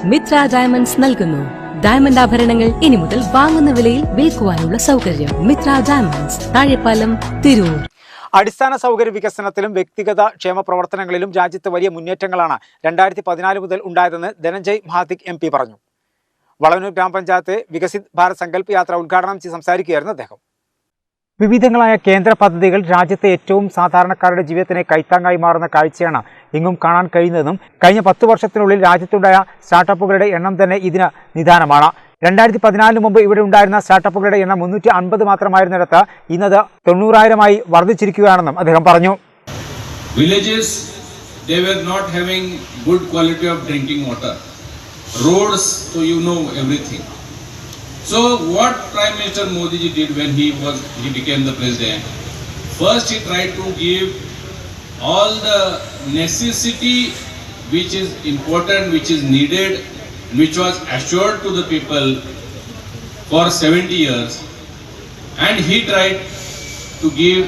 Mitra diamonds നൽകുന്നു diamond ആഭരണങ്ങൾ ഇനി മുതൽ വാങ്ങുന്ന വിലയിൽ വിൽക്കുവാനുള്ള സൗകര്യം. മിത്ര ഡയമണ്ട്സ്, താഴെപ്പാലം, തിരൂർ. അടിസ്ഥാന സൗകര്യ വികസനത്തിലും വ്യക്തിഗത ക്ഷേമ പ്രവർത്തനങ്ങളിലും രാജ്യത്ത് വലിയ മുന്നേറ്റങ്ങളാണ് 2014 മുതൽ ഉണ്ടായതെന്ന് ധനഞ്ജയ് മഹാതിക് MP പറഞ്ഞു. വളവന്നൂർ ഗ്രാമപഞ്ചായത്ത് വികസിത് ഭാരത് സങ്കല്പ് യാത്ര ഉദ്ഘാടനം ചെയ്ത് സംസാരിക്കുകയായിരുന്നു അദ്ദേഹം. വിവിധങ്ങളായ കേന്ദ്ര പദ്ധതികൾ രാജ്യത്തെ ഏറ്റവും സാധാരണക്കാരുടെ ജീവിതത്തിന് കൈത്താങ്ങായി മാറുന്ന കാഴ്ചയാണ് എങ്ങും കാണാൻ കഴിയുന്നതെന്നും കഴിഞ്ഞ 10 വർഷത്തിനുള്ളിൽ രാജ്യത്തുണ്ടായ സ്റ്റാർട്ടപ്പുകളുടെ എണ്ണം തന്നെ ഇതിന് നിദാനമാണ്. 2014 മുമ്പ് ഇവിടെ ഉണ്ടായിരുന്ന സ്റ്റാർട്ടപ്പുകളുടെ എണ്ണം 350 മാത്രമായിരുന്നിടത്ത് ഇന്നത് 90,000-ആയി വർദ്ധിച്ചിരിക്കുകയാണെന്നും അദ്ദേഹം പറഞ്ഞു. Villages, they were not having good quality of drinking water. Roads, so you know everything. So what Prime Minister Modi ji did when he became the president, first he tried to give all the necessity which is important, which is needed, which was assured to the people for 70 years, and he tried to give.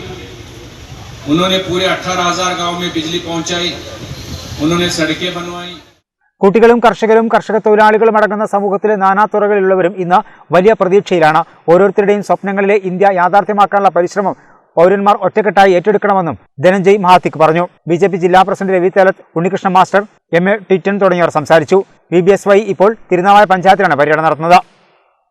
उन्होंने पूरे 18,000 गांव में बिजली पहुंचाई, उन्होंने सड़कें बनवाई. കുട്ടികളും കർഷകരും കർഷക തൊഴിലാളികളും അടങ്ങുന്ന സമൂഹത്തിലെ നാനാതുറകളിലുള്ളവരും ഇന്ന് വലിയ പ്രതീക്ഷയിലാണ്. ഓരോരുത്തരുടെയും സ്വപ്നങ്ങളിലെ ഇന്ത്യ യാഥാർത്ഥ്യമാക്കാനുള്ള പരിശ്രമം പൗരന്മാർ ഒറ്റക്കെട്ടായി ഏറ്റെടുക്കണമെന്നും ധനഞ്ജയ് മഹാതിക് പറഞ്ഞു. BJP ജില്ലാ president Ravi Thelath, Unnikrishnan master, MA ടിറ്റൻ തുടങ്ങിയവർ സംസാരിച്ചു. VBSY ഇപ്പോൾ തിരുനാവായ പഞ്ചായത്തിലാണ് പര്യടനം നടത്തുന്നത്.